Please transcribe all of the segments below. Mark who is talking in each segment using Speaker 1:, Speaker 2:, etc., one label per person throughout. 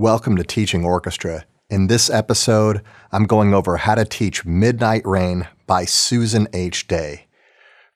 Speaker 1: Welcome to Teaching Orchestra. In this episode, I'm going over how to teach Midnight Rain by Susan H. Day.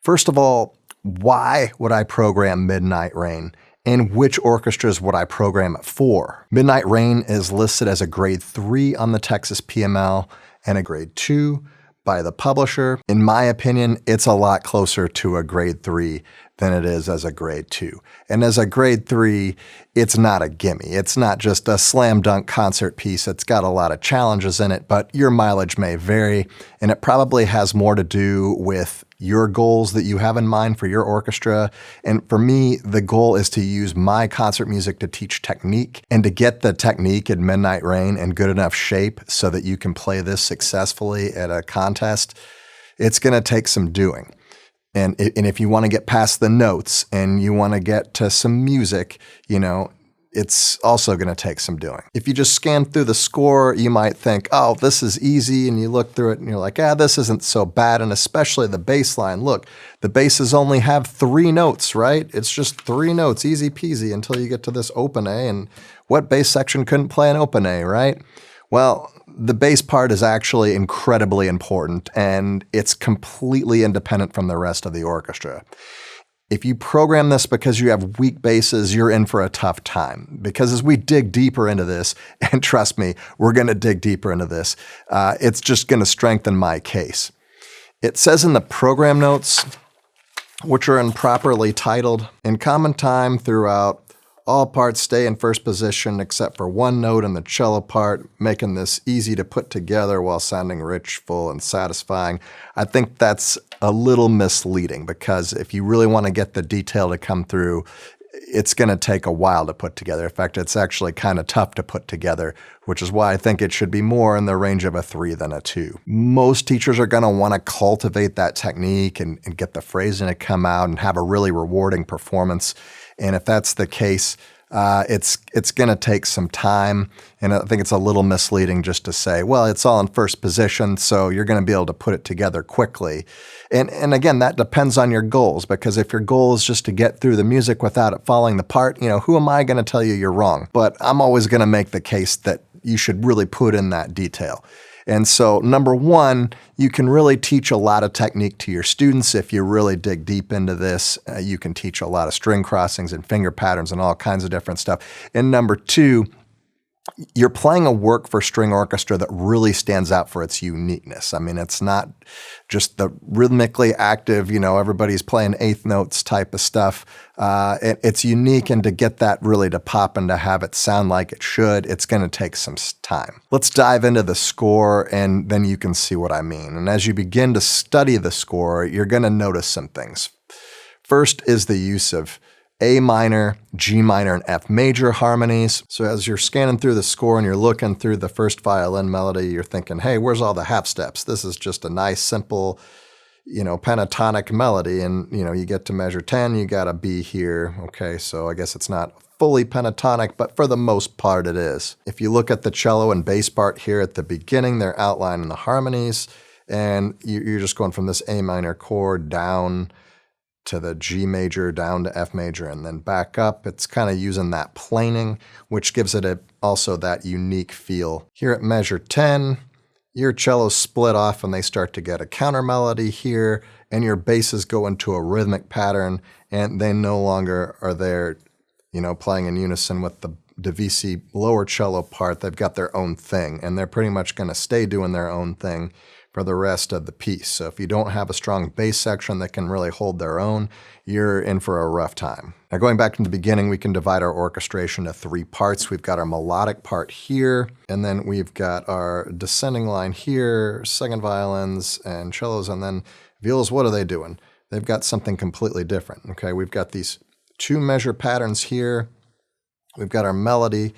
Speaker 1: First of all, why would I program Midnight Rain? And which orchestras would I program it for? Midnight Rain is listed as a grade 3 on the Texas PML and a grade 2 by the publisher. In my opinion, it's a lot closer to a grade 3 than it is as a grade 2. And as a grade 3, it's not a gimme. It's not just a slam dunk concert piece. It's got a lot of challenges in it, but your mileage may vary, and it probably has more to do with your goals that you have in mind for your orchestra. And for me, the goal is to use my concert music to teach technique and to get the technique in Midnight Rain in good enough shape so that you can play this successfully at a contest. It's going to take some doing. And if you want to get past the notes and you want to get to some music, it's also going to take some doing. If you just scan through the score, you might think, oh, this is easy. And you look through it and you're like, this isn't so bad. And especially the bass line. Look, the basses only have 3 notes, right? It's just 3 notes, easy peasy, until you get to this open A. And what bass section couldn't play an open A, right? Well, the bass part is actually incredibly important, and it's completely independent from the rest of the orchestra. If you program this because you have weak basses, you're in for a tough time. Because as we dig deeper into this, and trust me, we're going to dig deeper into this, it's just going to strengthen my case. It says in the program notes, which are improperly titled, in common time throughout, all parts stay in first position except for one note in the cello part, making this easy to put together while sounding rich, full, and satisfying. I think that's a little misleading because if you really want to get the detail to come through, it's going to take a while to put together. In fact, it's actually kind of tough to put together, which is why I think it should be more in the range of a 3 than a 2. Most teachers are going to want to cultivate that technique and get the phrasing to come out and have a really rewarding performance. And if that's the case, it's going to take some time. And I think it's a little misleading just to say, well, it's all in first position, so you're going to be able to put it together quickly. And again, that depends on your goals, because if your goal is just to get through the music without it falling apart, who am I going to tell you you're wrong? But I'm always going to make the case that you should really put in that detail. And so, number one, you can really teach a lot of technique to your students. If you really dig deep into this, you can teach a lot of string crossings and finger patterns and all kinds of different stuff. And number two, you're playing a work for string orchestra that really stands out for its uniqueness. I mean, it's not just the rhythmically active, everybody's playing eighth notes type of stuff. It's unique, and to get that really to pop and to have it sound like it should, it's going to take some time. Let's dive into the score, and then you can see what I mean. And as you begin to study the score, you're going to notice some things. First is the use of A minor, G minor, and F major harmonies. So as you're scanning through the score and you're looking through the first violin melody, you're thinking, hey, where's all the half steps? This is just a nice, simple, pentatonic melody. And, you get to measure 10, you got a B here. Okay, so I guess it's not fully pentatonic, but for the most part it is. If you look at the cello and bass part here at the beginning, they're outlining the harmonies, and you're just going from this A minor chord down to the G major, down to F major, and then back up. It's kind of using that planing, which gives it also that unique feel. Here at measure 10, your cellos split off and they start to get a counter melody here, and your basses go into a rhythmic pattern, and they no longer are there, playing in unison with the Divisi lower cello part. They've got their own thing, and they're pretty much going to stay doing their own thing for the rest of the piece. So if you don't have a strong bass section that can really hold their own, you're in for a rough time. Now, going back to the beginning, we can divide our orchestration into 3 parts. We've got our melodic part here, and then we've got our descending line here, second violins and cellos, and then violas. What are they doing? They've got something completely different. Okay, we've got these 2 measure patterns here. We've got our melody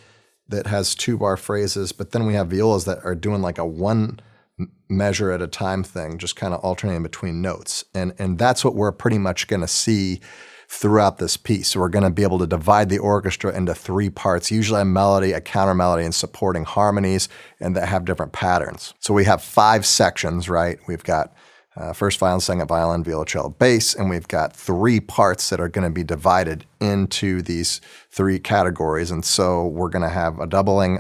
Speaker 1: that has 2-bar phrases, but then we have violas that are doing like a 1 measure at a time thing, just kind of alternating between notes. And that's what we're pretty much going to see throughout this piece. So we're going to be able to divide the orchestra into 3 parts, usually a melody, a counter melody, and supporting harmonies, and that have different patterns. So we have 5 sections, right? We've got First violin, second violin, violoncello, bass, and we've got 3 parts that are going to be divided into these 3 categories. And so we're going to have a doubling,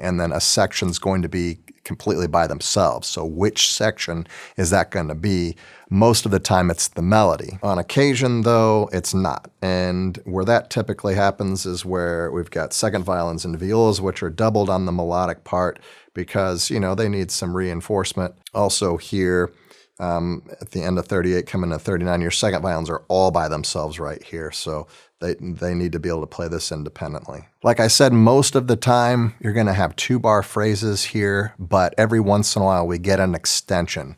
Speaker 1: and then a section's going to be completely by themselves. So which section is that going to be? Most of the time it's the melody. On occasion, though, it's not. And where that typically happens is where we've got second violins and violas, which are doubled on the melodic part because, they need some reinforcement. Also here, at the end of 38, coming to 39, your second violins are all by themselves right here. So they need to be able to play this independently. Like I said, most of the time you're going to have 2-bar phrases here, but every once in a while we get an extension.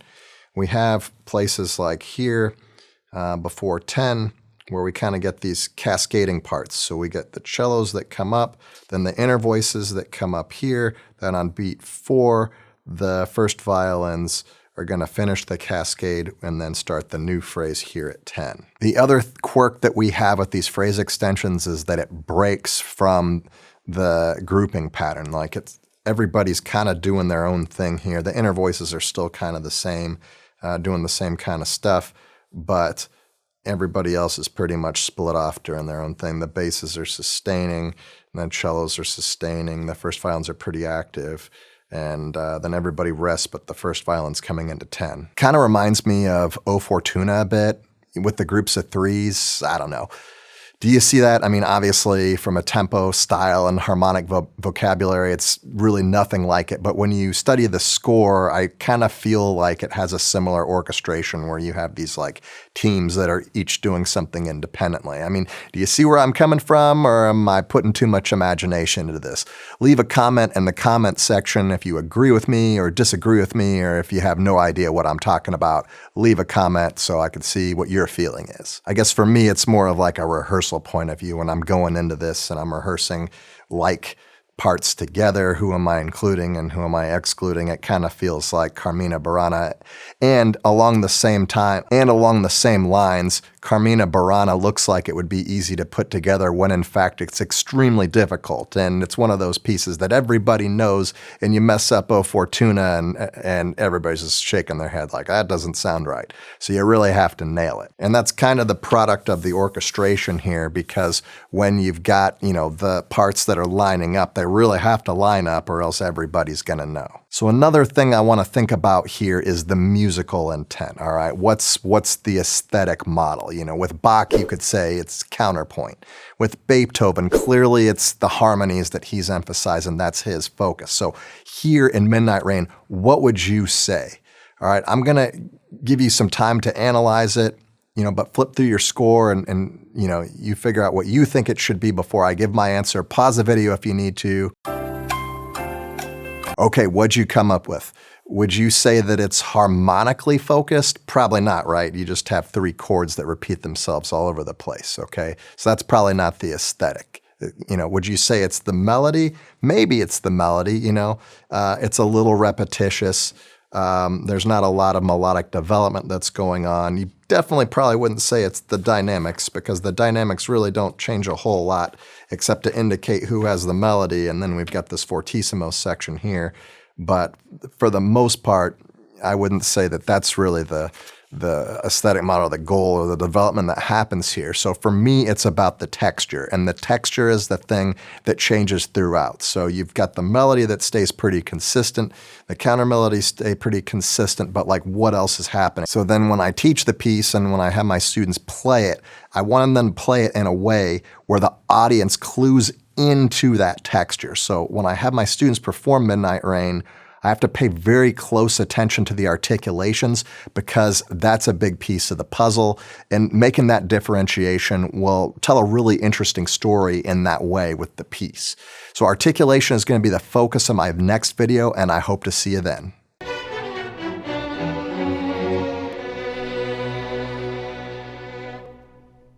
Speaker 1: We have places like here before 10 where we kind of get these cascading parts. So we get the cellos that come up, then the inner voices that come up here, then on beat 4, the first violins are going to finish the cascade and then start the new phrase here at 10. The other quirk that we have with these phrase extensions is that it breaks from the grouping pattern. Like everybody's kind of doing their own thing here. The inner voices are still kind of the same, doing the same kind of stuff, but everybody else is pretty much split off doing their own thing. The basses are sustaining, and then cellos are sustaining. The first violins are pretty active. And then everybody rests, but the first violin's coming into 10. Kind of reminds me of O Fortuna a bit with the groups of 3s. I don't know. Do you see that? I mean, obviously from a tempo, style, and harmonic vocabulary, it's really nothing like it. But when you study the score, I kind of feel like it has a similar orchestration where you have these like teams that are each doing something independently. I mean, do you see where I'm coming from, or am I putting too much imagination into this? Leave a comment in the comment section if you agree with me or disagree with me, or if you have no idea what I'm talking about. Leave a comment so I can see what your feeling is. I guess for me, it's more of like a rehearsal point of view when I'm going into this and I'm rehearsing like parts together. Who am I including and who am I excluding? It kind of feels like Carmina Burana. And along the same time and along the same lines, Carmina Burana looks like it would be easy to put together when in fact it's extremely difficult. And it's one of those pieces that everybody knows, and you mess up O Fortuna and everybody's just shaking their head like, that doesn't sound right. So you really have to nail it. And that's kind of the product of the orchestration here, because when you've got, the parts that are lining up, they really have to line up or else everybody's going to know. So another thing I want to think about here is the musical intent, all right? What's the aesthetic model? With Bach, you could say it's counterpoint. With Beethoven, clearly it's the harmonies that he's emphasizing. That's his focus. So here in Midnight Rain, what would you say? All right, I'm going to give you some time to analyze it, but flip through your score and you figure out what you think it should be before I give my answer. Pause the video if you need to. Okay, what'd you come up with? Would you say that it's harmonically focused? Probably not, right? You just have 3 chords that repeat themselves all over the place, okay? So that's probably not the aesthetic. Would you say it's the melody? Maybe it's the melody, it's a little repetitious. There's not a lot of melodic development that's going on. You definitely probably wouldn't say it's the dynamics, because the dynamics really don't change a whole lot except to indicate who has the melody, and then we've got this fortissimo section here. But for the most part, I wouldn't say that that's really the aesthetic model, the goal, or the development that happens here. So for me, it's about the texture, and the texture is the thing that changes throughout. So you've got the melody that stays pretty consistent, the counter melodies stay pretty consistent, but like what else is happening? So then when I teach the piece and when I have my students play it, I want them to play it in a way where the audience clues into that texture. So when I have my students perform Midnight Rain, I have to pay very close attention to the articulations, because that's a big piece of the puzzle, and making that differentiation will tell a really interesting story in that way with the piece. So articulation is going to be the focus of my next video, and I hope to see you then.